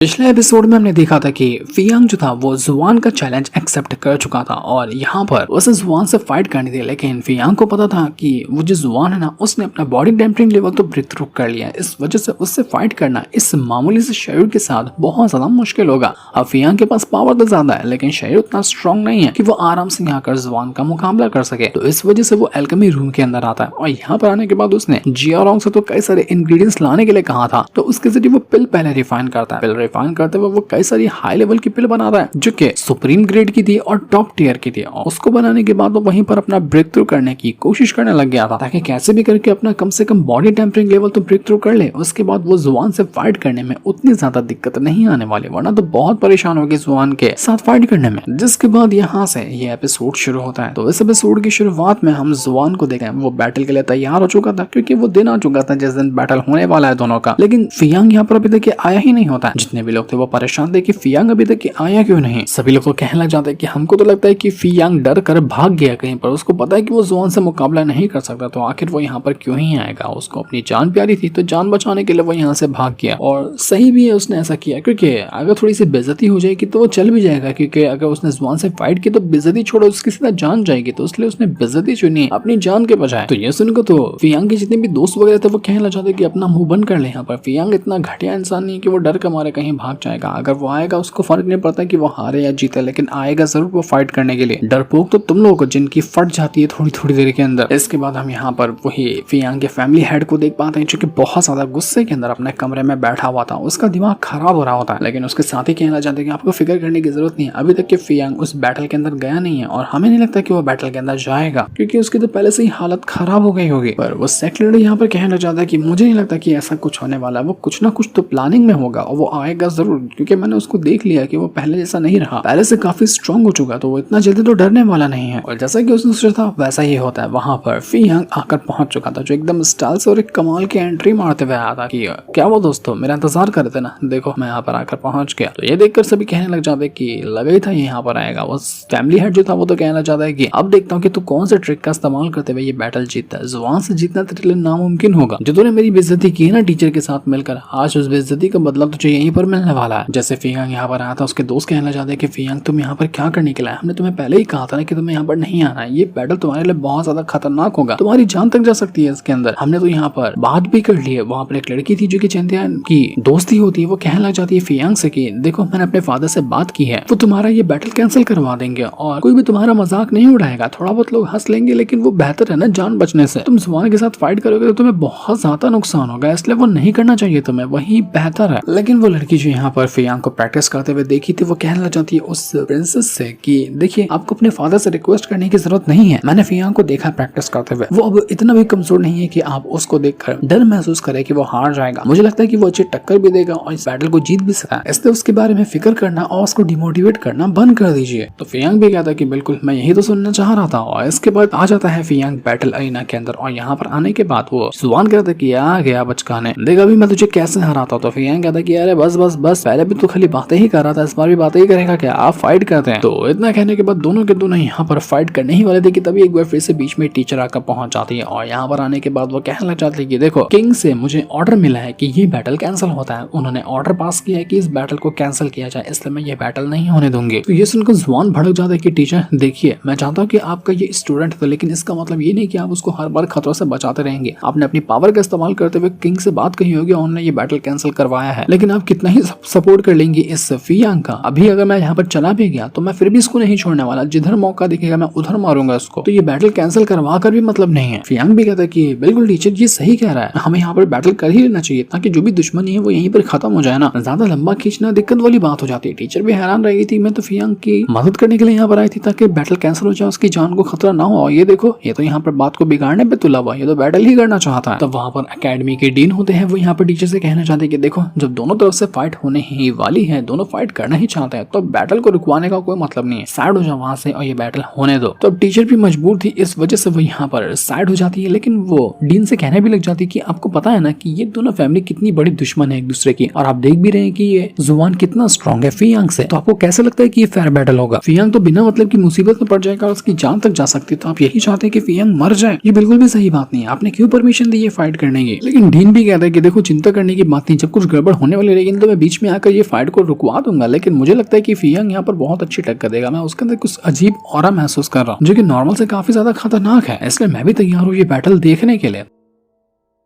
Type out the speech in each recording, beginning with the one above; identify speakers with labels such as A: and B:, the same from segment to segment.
A: पिछले एपिसोड में हमने देखा था कि फियांग जो था वो जुआन का चैलेंज एक्सेप्ट कर चुका था और यहाँ पर उसे जुआन से फाइट करनी थी, लेकिन फियांग को पता था कि वो जो जुआन है ना उसने अपना बॉडी डैम्परिंग लेवल तो ब्रेक थ्रू कर लिया है। इस वजह से उससे फाइट करना इस मामूली से शरीर के साथ बहुत ज्यादा मुश्किल होगा। अब फियांग के पास पावर तो ज्यादा है लेकिन शरीर उतना स्ट्रॉन्ग नहीं है कि वो आराम से यहाँ कर जुआन का मुकाबला कर सके। तो इस वजह से वो एल्केमी रूम के अंदर आता है और यहाँ पर आने के बाद उसने जियारोंग से तो कई सारे इंग्रेडिएंट्स लाने के लिए कहा था। तो उसके जरिए वो पिल पहले रिफाइन करता है। पिल रिफाइन करते हुए वो कई सारी हाई लेवल की पिल बनाता है जो कि सुप्रीम ग्रेड की थी और टॉप टियर की थी। और उसको बनाने के बाद वो वहीं पर अपना ब्रेक थ्रू करने की कोशिश करने लग गया था ताकि कैसे भी करके अपना कम से कम बॉडी टेम्परिंग लेवल तो ब्रेक थ्रू कर ले। उसके बाद वो जुआन से फाइट करने में उतनी ज्यादा दिक्कत नहीं आने वाली, वरना तो बहुत परेशान होगी जुआन के साथ फाइट करने में। जिसके बाद यहाँ से ये एपिसोड शुरू होता है। तो इस एपिसोड की शुरुआत में हम जुआन को देखते हैं वो बैटल के लिए तैयार हो चुका था क्योंकि वो दिन आ चुका था जिस दिन बैटल होने वाला है दोनों का। लेकिन फियांग यहाँ पर अभी तक आया ही नहीं होता है। जितने भी लोग थे वो परेशान थे कि फियांग अभी तक आया क्यों नहीं। सभी लोग को कहने लग जाते हैं कि हमको तो लगता है कि फियांग डर कर भाग गया कहीं पर। उसको पता है कि वो जुआन से मुकाबला नहीं कर सकता, तो आखिर वो यहाँ पर क्यों ही आएगा। उसको अपनी जान प्यारी थी तो जान बचाने के लिए वो यहाँ से भाग गया और सही भी है उसने ऐसा किया, क्योंकि अगर थोड़ी सी बेइज्जती हो जाएगी तो वो चल भी जाएगा। क्योंकि अगर उसने जुआन से फाइट की तो बेइज्जती छोड़ो उसकी सीधा जान जाएगी, तो इसलिए उसने बेइज्जती चुनी अपनी जान के बजाय। तो ये सुनकर तो फियांग के जितने भी दोस्त वगैरह थे वो कहने लग जाते कि अपना मुंह बंद कर ले। यहाँ पर फियांग इतना घटिया इंसान नहीं है कि वो डर के मारे कहीं भाग जाएगा। अगर वो आएगा उसको फर्क नहीं पड़ता कि वो हारे या जीते, लेकिन आएगा जरूर वो फाइट करने के लिए। डरपोक तो तुम लोगों को जिनकी फट जाती है थोड़ी थोड़ी देर के अंदर। इसके बाद हम यहाँ पर वही फियांग के फैमिली हेड को देख पाते हैं जो कि बहुत ज्यादा गुस्से के अंदर अपने कमरे में बैठा हुआ था। उसका दिमाग खराब हो रहा होता है, लेकिन उसके साथ ही कहना चाहते हैं कि आपको फिक्र करने की जरूरत नहीं है। अभी तक के फियांग उस बैटल के अंदर गया नहीं है और हमें नहीं लगता कि वो बैटल के अंदर जाएगा क्योंकि उसकी तो पहले से ही हालत खराब हो गई होगी। पर वो सेक्रेटरी यहाँ पर कहना चाहता है कि मुझे नहीं लगता कि ऐसा कुछ होने वाला है। वो कुछ ना कुछ तो प्लानिंग में होगा और वो आएगा जरूर, क्योंकि मैंने उसको देख लिया कि वो पहले जैसा नहीं रहा, पहले से काफी स्ट्रांग हो चुका, तो वो इतना जल्दी तो डरने वाला नहीं है। और जैसा कि उसने सोचा था वैसा ही होता है। वहां पर फियांग आकर पहुंच चुका था जो एकदम स्टाइल से और एक कमाल की एंट्री मारते हुए आया था कि क्या वो दोस्तों मेरा इंतजार कर रहे थे ना, देखो मैं यहाँ पर आकर पहुंच गया। तो ये देखकर सभी कहने लग जाते कि लगा ही था ये यहाँ पर आएगा। वो फैमिली हेड जो था वो तो कहना चाहता है कि अब देखता हूँ कि तू कौन से ट्रिक का इस्तेमाल करते हुए ये बैटल जीतता है। जुआन से जीतना तेरे लिए नामुमकिन होगा। जो तूने मेरी बेइज्जती की है ना टीचर के साथ मिलकर, आज उस बेइज्जती का बदला तुझे यहीं पर मिलने वाला है। जैसे फियांग यहाँ पर आया था उसके दोस्त कहना चाहते हैं कि फियांग तुम यहाँ पर क्या करने के लिए? हमने तुम्हें पहले ही कहा था ना कि तुम्हें यहाँ पर नहीं आना है। ये बैटल तुम्हारे लिए बहुत ज्यादा खतरनाक होगा, तुम्हारी जान तक जा सकती है इसके अंदर। हमने तो यहाँ पर बात भी कर ली है। वहाँ पर एक लड़की थी जो कि चैंतियान की दोस्ती होती है, वो कहने लग जाती है फियांग से कि देखो मैंने अपने फादर से बात की है, वो तुम्हारा ये बैटल कैंसिल करवा देंगे और कोई भी तुम्हारा मजाक नहीं उड़ाएगा। थोड़ा बहुत लोग हंस लेंगे लेकिन वो बेहतर है ना जान बचने से। तुम जुआन के साथ फाइट करोगे तो तुम्हें बहुत ज्यादा नुकसान होगा, इसलिए वो नहीं करना चाहिए तुम्हें, वही बेहतर है। लेकिन वो लड़की जो यहाँ पर फियांग को प्रैक्टिस करते हुए देखी थी वो कहने लग जाती है उस प्रिंसेस से कि देखिए आपको अपने फादर से रिक्वेस्ट करने की जरूरत नहीं है। मैंने फियांग को देखा प्रैक्टिस करते हुए, वो अब इतना भी कमजोर नहीं है कि आप उसको देखकर डर महसूस करें कि वो हार जाएगा। मुझे लगता है कि वो अच्छी टक्कर भी देगा और इस बैटल को जीत भी सकता है, इसलिए उसके बारे में फिक्र करना और उसको डिमोटिवेट करना बंद कर दीजिए। तो फियांग भी कहता है कि बिल्कुल मैं यही तो सुनना चाह रहा था। और इसके बाद आ जाता है फियांग बैटल अरीना के अंदर और यहाँ पर आने के बाद वो जुआन कहता है कि आ गया बचकाने, देखा भी मैं तुझे कैसे हराता हूँ। तो फियांग कहता है कि अरे बस बस बस, पहले भी तो खाली बातें ही कर रहा था, इस बार भी बातें ही करेगा क्या? आप फाइट करते हैं। तो इतना कहने के बाद दोनों के दोनों यहाँ पर फाइट करने ही वाले थे कि तभी एक बार फिर से बीच में टीचर आकर पहुंच जाती है और यहाँ पर आने के बाद वो कहने लग जाती है कि देखो किंग से मुझे ऑर्डर मिला है कि ये बैटल कैंसिल होता है। उन्होंने ऑर्डर पास किया है कि इस बैटल को कैंसिल किया जाए, इसलिए मैं ये बैटल नहीं होने दूंगी। तो ये सुनकर जुआन भड़क जाता है कि टीचर देखिए मैं चाहता हूँ कि आपका ये स्टूडेंट था, लेकिन इसका मतलब ये नहीं कि आप उसको हर बार खतरों से बचाते रहेंगे। आपने अपनी पावर का इस्तेमाल करते हुए किंग से बात कही होगी, उन्होंने ये बैटल कैंसिल करवाया है, लेकिन आप कितना ही सपोर्ट कर लेंगे इस फियांग का? अभी अगर मैं यहाँ पर चला भी गया तो मैं फिर भी इसको नहीं छोड़ने वाला, जिधर मौका दिखेगा मैं उधर मारूंगा इसको। तो ये बैटल कैंसिल करवा कर भी मतलब नहीं है। फियांग भी कहता है कि बिल्कुल टीचर ये सही कह रहा है, हमें यहाँ पर बैटल कर ही लेना चाहिए ताकि जो भी दुश्मनी है वो यहीं पर खत्म हो जाए ना। ज्यादा लंबा खींचना दिक्कत वाली बात हो जाती है। टीचर भी हैरान रह गई थी, मैं तो फियांग की मदद करने के लिए यहाँ पर आई थी ताकि बैटल कैंसिल हो जाए, उसकी जान को खतरा ना हो। ये देखो ये तो यहाँ पर बात को बिगाड़ने पे तुला हुआ, ये तो बैटल ही करना चाहता है। तब वहाँ पर एकेडमी के डीन होते हैं, वो यहाँ पर टीचर से कहना चाहते हैं कि देखो जब दोनों तरफ से फाइट होने ही वाली है, दोनों फाइट करना ही चाहते हैं, तो बैटल को रुकवाने का कोई मतलब नहीं है, साइड हो जाओ वहां से और ये बैटल होने दो। तो अब टीचर भी मजबूर थी, इस वजह से वो यहाँ पर साइड हो जाती है। लेकिन वो डीन से कहने भी लग जाती है कि आपको पता है ना कि ये दोनों फैमिली कितनी बड़ी दुश्मन है एक दूसरे की, और आप देख भी रहे हैं कि ये जुआन कितना स्ट्रॉन्ग है फियांग से, तो आपको कैसे लगता है कि ये फेयर बैटल होगा? फियांग तो बिना मतलब की मुसीबत में पड़ जाएगा और उसकी जान तक जा सकती है, तो आप यही चाहते हैं कि फियांग मर जाए? ये बिल्कुल भी सही बात नहीं है, आपने क्यों परमिशन दी है फाइट करने की? लेकिन डीन भी कहता है कि देखो चिंता करने की बात नहीं, जब कुछ गड़बड़ होने वाली रहेगी तो मैं बीच में आकर ये फाइट को रुकवा दूंगा, लेकिन मुझे लगता है कि फियांग यहाँ पर बहुत अच्छी टक्कर देगा। मैं उसके अंदर कुछ अजीब ऑरा महसूस कर रहा हूँ जो कि नॉर्मल से काफी ज्यादा खतरनाक है, इसलिए मैं भी तैयार हूँ ये बैटल देखने के लिए।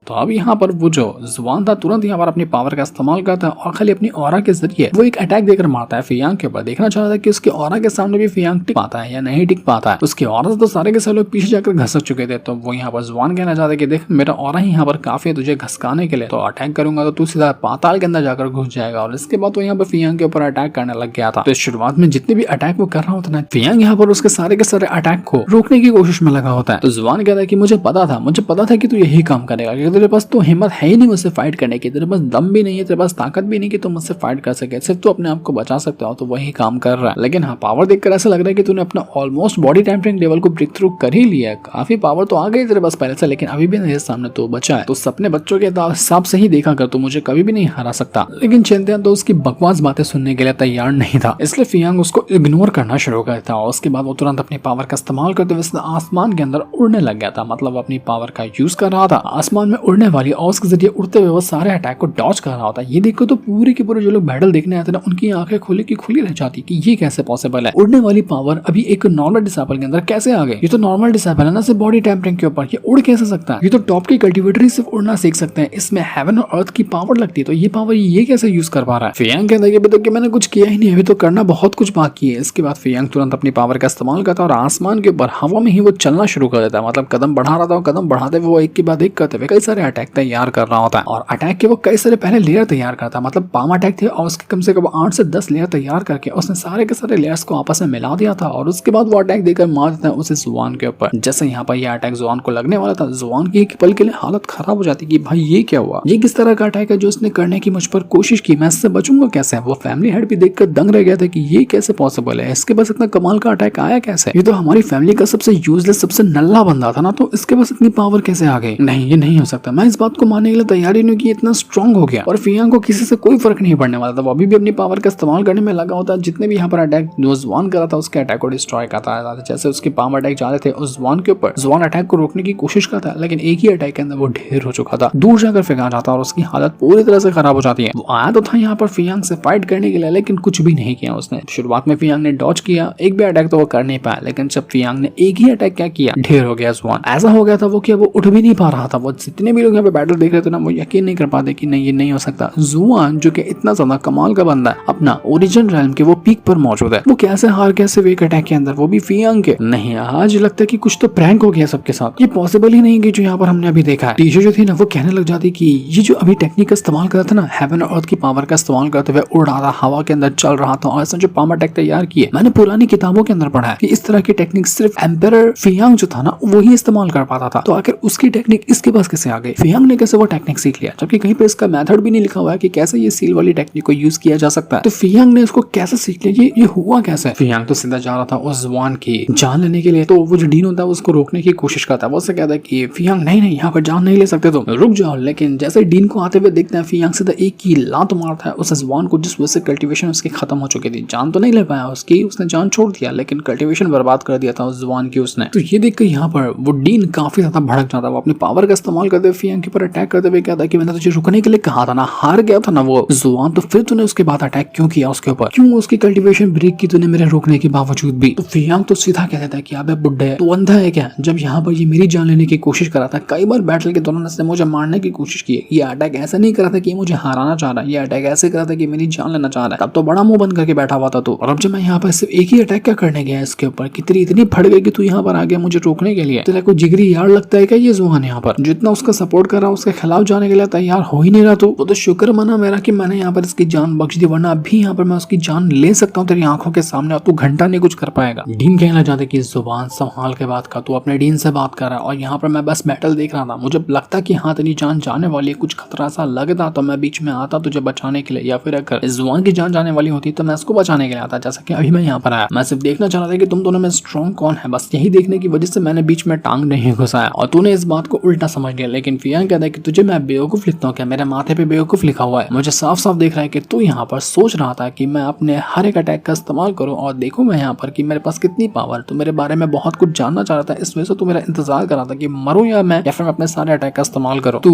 A: तो अब यहाँ पर वो जो जुबान था तुरंत यहाँ पर अपनी पावर का इस्तेमाल करता है और खाली अपनी ऑरा के जरिए वो एक अटैक देकर मारता है फियांग के ऊपर। देखना चाह रहा था कि उसके ऑरा के सामने भी फियांग टिक पाता है या नहीं टिक पाता है। उसके ऑरा से तो सारे के सारे लोग पीछे जाकर घसक चुके थे, तो वो यहाँ पर जुबान कहना चाहता है कि देख मेरा ऑरा ही यहाँ पर काफी है तुझे घसकाने के लिए, तो अटैक करूंगा तो तू सीधा पाताल के अंदर जाकर घुस जाएगा। और इसके बाद वो यहाँ पर फियांग के ऊपर अटैक करने लग गया था। तो शुरुआत में जितने भी अटैक वो कर रहा होता है फियांग यहाँ पर उसके सारे के सारे अटैक को रोकने की कोशिश में लगा होता है। तो जुबान कहता है कि मुझे पता था कि तू यही काम करेगा, क्योंकि तेरे पास तो हिम्मत है ही नहीं मुझसे फाइट करने की, तेरे पास दम भी नहीं है, तेरे पास ताकत भी नहीं कि तुम मुझसे फाइट कर सके, सिर्फ तू अपने आप को बचा सकते हो। तो वही काम कर रहा है, लेकिन हाँ पावर देखकर ऐसा लग रहा है कि तूने अपना ऑलमोस्ट बॉडी टेम्परिंग लेवल को ब्रेक थ्रू कर ही लिया है। काफी पावर तो आ गई तेरे पास पहले से, लेकिन अभी भी मेरे सामने तो बचा है। तो सपने बच्चों के हिसाब से ही देखा कर, तू मुझे कभी भी नहीं हरा सकता। लेकिन चेंतियान तो उसकी बकवास बातें सुनने के लिए तैयार नहीं था, इसलिए फियांग उसको इग्नोर करना शुरू कर था। और उसके बाद वो तुरंत अपनी पावर का इस्तेमाल करते हुए आसमान के अंदर उड़ने लग गया था, मतलब अपनी पावर का यूज कर रहा था आसमान में उड़ने वाली, और उसके जरिए उड़ते हुए सारे अटैक को डॉज कर रहा होता है। ये देखो तो पूरे के पूरे जो लोग बैटल देखने आते ना उनकी आंखें खुली की खुली रह जाती कि ये कैसे पॉसिबल है, उड़ने वाली पावर अभी एक नॉर्मल डिसेबल के अंदर कैसे आ गई। ये तो नॉर्मल डिसेबल है ना, सिर्फ बॉडी टेम्परिंग के ऊपर, ये उड़ कैसे सकता है। ये तो टॉप के कल्टीवेटर ही सिर्फ उड़ना सीख सकते हैं, इसमें हेवन और अर्थ की पावर लगती है, तो ये पावर ये कैसे यूज कर पा रहा है। फियांग कहता है कि मैंने कुछ किया ही नहीं, अभी तो करना बहुत कुछ बाकी है। इसके बाद फियांग तुरंत अपनी पावर का इस्तेमाल करता है और आसमान के ऊपर हवा में ही वो चलना शुरू कर देता है, मतलब कदम बढ़ा रहा था, कदम बढ़ाते हुए वो एक के बाद एक करते हुए कई सारे अटैक तैयार कर रहा होता है। और अटैक के वो कई सारे पहले लेयर तैयार करता है, मतलब पाम अटैक थे और उसके कम से कम 8 से 10 लेयर तैयार करके उसने सारे के सारे लेयर्स को आपस में मिला दिया था। और उसके बाद वो अटैक देकर मार देता है उसे जुबान के ऊपर। जैसे यहाँ पर यह अटैक जुबान को लगने वाला था, जुबान की एक पल के लिए हालत खराब हो जाती कि भाई ये क्या हुआ, ये किस तरह का अटैक है जो उसने करने की मुझ पर कोशिश की, मैं इससे बचूंगा कैसे। वो फैमिली हेड भी देखकर दंग रह गया था कि ये कैसे पॉसिबल है, इसके पास इतना कमाल का अटैक आया कैसे, ये तो हमारी फैमिली का सबसे यूजलेस सबसे नल्ला बंदा था ना, तो इसके पास इतनी पावर कैसे आ गई। नहीं ये नहीं हो सकता, मैं इस बात को मानने के लिए तैयार ही नहीं कि इतना स्ट्रांग हो गया। और फियांग को किसी से कोई फर्क नहीं पड़ने वाला था, वो अभी भी अपनी पावर का इस्तेमाल करने में लगा होता है। जितने भी यहाँ पर अटैक जो जुबान कर रहा था उसके अटैक को डिस्ट्रॉय करता है। जैसे उसके पाम अटैक जा रहे थे उस जुबान के ऊपर, जुबान अटैक को रोकने की कोशिश करता है, लेकिन एक ही अटैक के अंदर वो ढेर हो चुका था, दूर जाकर फेंका जाता और उसकी हालत पूरी तरह से खराब हो जाती है। वो आया तो था यहाँ पर फियांग से फाइट करने के लिए, लेकिन कुछ भी नहीं किया उसने। शुरुआत में फियांग ने डॉज किया, एक भी अटैक तो वो कर नहीं पाया, लेकिन जब फियांग ने एक ही अटैक क्या किया, ढेर हो गया जुबान। ऐसा हो गया था वो कि वो उठ भी नहीं पा रहा था। वो जितने भी लोग यहाँ पे बैटल देख रहे थे ना, वो यकीन नहीं कर पाते कि नहीं ये नहीं हो सकता। जुबान जो कि इतना ज्यादा कमाल का बंदा है, अपना ओरिजिन रेल्म के वो पीक पर मौजूद है, वो कैसे हार गया सिर्फ एक अटैक के अंदर, वो भी फियांग के। नहीं आज लगता है कि कुछ तो प्रैंक हो गया सबके साथ, ये पॉसिबल ही नहीं कि जो यहाँ पर हमने अभी देखा है। टीचर जो थी ना वो कहने लग जाती कि ये जो अभी टेक्निक का इस्तेमाल कर रहा था ना, हेवन और अर्थ की पावर का इस्तेमाल करते हुए उड़ रहा था, हवा के अंदर चल रहा था, और ऐसा जो पाम अटैक तैयार किए मैंने पुरानी किताबों के अंदर पढ़ा है कि इस तरह की टेक्निक सिर्फ एम्परर फियांग जो था ना वही इस्तेमाल कर पाता था। तो आखिर उसकी टेक्निक इसके पास कैसे आ गई, फियांग ने कैसे वो टेक्निक सीख लिया, जबकि कहीं पे इसका मेथड भी नहीं लिखा हुआ है कि कैसे ये सील वाली टेक्निक को यूज किया जा सकता है। तो फियांग ने इसको कैसे सीख लिया, ये हुआ कैसे। फियांग तो सीधा जा रहा था उस जुबान की जान लेने के लिए, तो वो जो डीन होता है उसको रोकने की कोशिश करता है। वो उससे कहता है कि फियांग नहीं यहाँ पर जान नहीं ले सकते, तुम रुक जाओ। लेकिन जैसे डीन को आते हुए देखते हैं, फियांग सीधा एक की लात मारता है उस जुबान को, जिस वजह से कल्टीवेशन उसकी खत्म हो चुकी थी। जान तो नहीं ले पाया उसकी, उसने जान छोड़ दिया, लेकिन कल्टीवेशन बर्बाद कर दिया था उस जुबान की उसने। तो ये देखकर यहाँ पर वो डीन काफी ज्यादा भड़क जाता है। वो अपनी पावर का इस्तेमाल करते हुए फियांग के ऊपर अटैक करते हुए कहता है कि मैंने तुझे रुकने के लिए कहा था ना, हार गया था ना वो जुबान, तो फिर तूने उसके बाद अटैक क्यों किया उसके ऊपर, क्यों उसकी कल्टीवेशन ब्रेक की तूने मेरे रोकने के बावजूद भी। तो फियांग तो सीधा कह देता है कि अबे बुड्ढे तू अंधा है क्या, जब यहाँ पर ये मेरी जान लेने की कोशिश कर रहा था, कई बार बैटल के दौरान इसने मुझे मारने की कोशिश की। ये अटैक ऐसा नहीं कर रहा था कि मुझे हराना चाह रहा है, ये अटैक ऐसे कर रहा था कि मेरी जान लेना चाह रहा है। तब तो बड़ा मुंह बंद करके बैठा हुआ था तू, और अब जब मैं यहाँ पर सिर्फ एक ही अटैक क्या करने गया इसके ऊपर, कितनी इतनी फट गई कि तू यहाँ पर आ गया मुझे रोकने के लिए। तेरा कोई जिगरी यार लगता है क्या ये जुबान यहाँ पर, जितना उसका सपोर्ट कर रहा उसके खिलाफ जाने के लिए तैयार हो ही नहीं रहा। वो तो शुक्र मना मेरा कि मैंने यहाँ पर इसकी जान बख्श दी, वरना अभी यहाँ पर मैं उसकी जान ले सकता हूँ तेरी आंखों के सामने, और तू घंटा नहीं कुछ कर पाएगा। डीन कहना चाहते कि जुबान संभाल के बात कर, तू अपने डीन से बात कर रहा है, और यहाँ पर मैं बस बैटल देख रहा था, मुझे लगता कि हाँ तेरी जान जाने वाली है, कुछ खतरा सा लगता तो मैं बीच में आता तुझे बचाने के लिए, या फिर अगर इस जुबान की जान जाने वाली होती तो मैं इसको बचाने के लिए आता। जैसा कि अभी मैं यहाँ पर आया, मैं सिर्फ देखना चाह रहा था कि तुम दोनों में स्ट्रॉन्ग कौन है, बस यही देखने की वजह से मैंने बीच में टांग नहीं घुसाया, और तूने इस बात को उल्टा समझ लिया। लेकिन फियांग कहता है कि तुझे मैं बेवकूफ लिखता हूँ क्या, मेरे माथे पे बेवकूफ लिखा हुआ है, मुझे साफ साफ दिख रहा है कि तू यहाँ पर सोच रहा था कि मैं अपने हर एक अटैक का इस्तेमाल करूँ और देखूँ मैं यहाँ पर कि मेरे पास कितनी पावर, तू मेरे बारे में बहुत कुछ जानना चाह रहा था, इस वजह से तू मेरा इंतजार कर रहा था कि मरूं या फिर मैं अपने सारे अटैक का इस्तेमाल करूँ। तू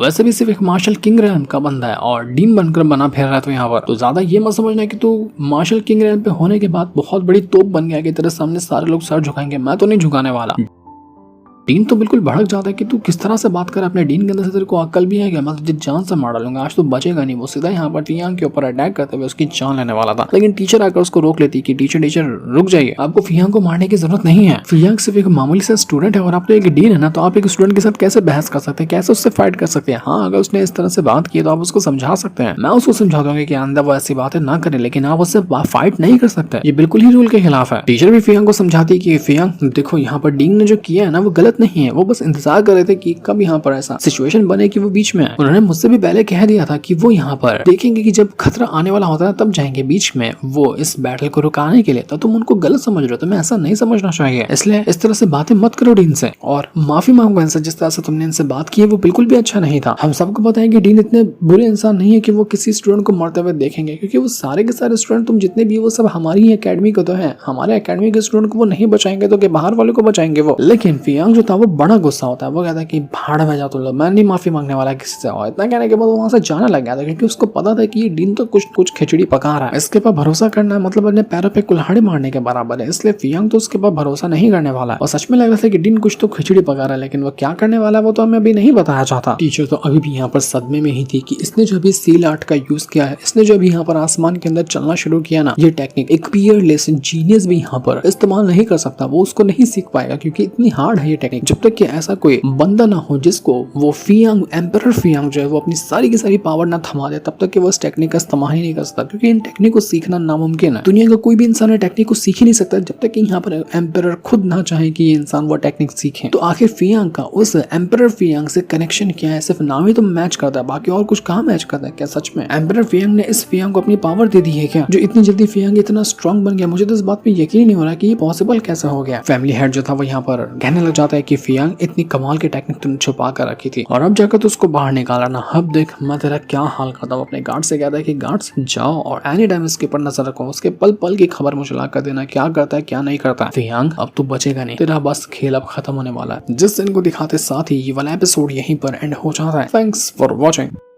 A: वैसे भी सिर्फ एक मार्शल किंग रेलम का बंदा है और डीन बनकर बना फिर रहा है तो यहाँ पर तो ज्यादा ये मत समझना कि तू मार्शल किंग रेलम पे होने के बाद बहुत बड़ी तोप बन गया कि तेरे सामने सारे लोग सर झुकाएंगे, मैं तो नहीं झुकाने वाला। डीन तो बिल्कुल भड़क जाता है कि तू किस तरह से बात कर, अपने डीन के अंदर से तेरे को अक्ल भी है क्या, मैं तुझे जान से मार डालूंगा, आज तो बचेगा नहीं। वो सीधा यहाँ पर फियांग के ऊपर अटैक करते हुए उसकी जान लेने वाला था, लेकिन टीचर आकर उसको रोक लेती कि टीचर रुक जाइए, आपको फियांग को मारने की जरूरत नहीं है। फियांग सिर्फ एक मामूली सा स्टूडेंट है और आप तो एक डीन है ना, तो आप एक स्टूडेंट के साथ कैसे बहस कर सकते हैं, कैसे उससे फाइट कर सकते हैं। हाँ, अगर उसने इस तरह से बात की तो आप उसको समझा सकते हैं, मैं उसको समझा दूंगा कि अंदर वो ऐसी बातें ना करे, लेकिन आप उससे फाइट नहीं कर सकते, ये बिल्कुल ही रूल के खिलाफ है। टीचर भी फियांग को समझाती कि फियांग देखो यहाँ पर डीन ने जो किया है ना वो गलत नहीं है, वो बस इंतजार कर रहे थे कि कब यहाँ पर ऐसा सिचुएशन बने कि वो बीच में आए। उन्होंने मुझसे भी पहले कह दिया था कि वो यहाँ पर देखेंगे कि जब खतरा आने वाला होता है तब जाएंगे बीच में वो इस बैटल को रुकाने के लिए, तो तुम उनको गलत समझ रहे हो, तुम्हें ऐसा नहीं समझना चाहिए, इसलिए इस तरह से बातें मत करो डीन से और माफी मांगो इनसे, जिस तरह से तुमने इनसे बात की है वो बिल्कुल भी अच्छा नहीं था। हम सबको पता है कि डीन इतने बुरे इंसान नहीं है कि वो किसी स्टूडेंट को मरते हुए देखेंगे, क्योंकि वो सारे के सारे स्टूडेंट तुम जितने भी वो सब हमारी ही अकेडमी को तो है, हमारे अकेडमी के स्टूडेंट को वो नहीं बचाएंगे तो बाहर वाले को बचाएंगे वो। लेकिन फियांग जो था वो बड़ा गुस्सा होता है, वो कहता है कि भाड़ में जाओ तुम लोग, मैं नहीं माफी मांगने वाला किसी से। और इतना कहने के बाद वहां से जाने लग गया था, क्योंकि उसको पता था कि ये डीन तो कुछ खिचड़ी पका रहा है, इसके पर भरोसा करना मतलब अपने पैरों पे कुल्हाड़ी मारने के बराबर है, इसलिए फियांग तो उसके पर भरोसा नहीं करने वाला है। और सच में लग रहा था कि डीन कुछ तो खिचड़ी पका रहा है, लेकिन वो क्या करने वाला है वो तो हमें अभी नहीं बताया चाहता। टीचर तो अभी भी यहाँ पर सदमे में ही थी कि इसने जो अभी सील आर्ट का यूज किया है, इसने जो अभी यहाँ पर आसमान के अंदर चलना शुरू किया ना, ये टेक्निक एक पियरलेस जीनियस भी यहाँ पर इस्तेमाल नहीं कर सकता, वो उसको नहीं सीख पाएगा, क्योंकि इतनी हार्ड है ये टेक्निक। जब तक कि ऐसा कोई बंदा ना हो जिसको वो फियांग एम्परर फियांग जो है वो अपनी सारी की सारी पावर ना थमा दे, तब तक कि वो इस टेक्निक का इस्तेमाल ही नहीं कर सकता, क्योंकि इन टेक्निक को सीखना नामुमकिन है। दुनिया का कोई भी इंसान टेक्निक को सीख ही नहीं सकता जब तक कि यहाँ पर एम्परर खुद ना चाहे कि ये इंसान वो टेक्निक सीखे। तो आखिर फियांग का उस एम्परर फियांग से कनेक्शन क्या है, सिर्फ नाम ही तो मैच करता है, बाकी और कुछ कहाँ मैच करता है क्या? सच में एम्परर फियांग ने इस फियांग को अपनी पावर दे दी है क्या, जो इतनी जल्दी फियांग इतना स्ट्रॉन्ग बन गया? मुझे तो इस बात पे यकीन नहीं हो रहा कि ये पॉसिबल कैसे हो गया। फैमिली हेड जो था वो यहाँ पर कहने लग जाता है कि फियांग इतनी कमाल की टेक्निक तुमने छुपा कर रखी थी और अब जाकर तो उसको बाहर निकाला ना, अब देख मैं तेरा क्या हाल करता हूँ। अपने गार्ड से कहता है कि गार्ड्स जाओ और एनी टाइम इसके ऊपर नजर रखो, उसके पल पल की खबर मुझे ला कर देना, क्या करता है क्या नहीं करता। फियांग अब तू बचेगा नहीं, तेरा बस खेल अब खत्म होने वाला है। जिस दिन को दिखाते साथ ही ये वाला एपिसोड यहीं पर एंड हो जाता है। Thanks for watching.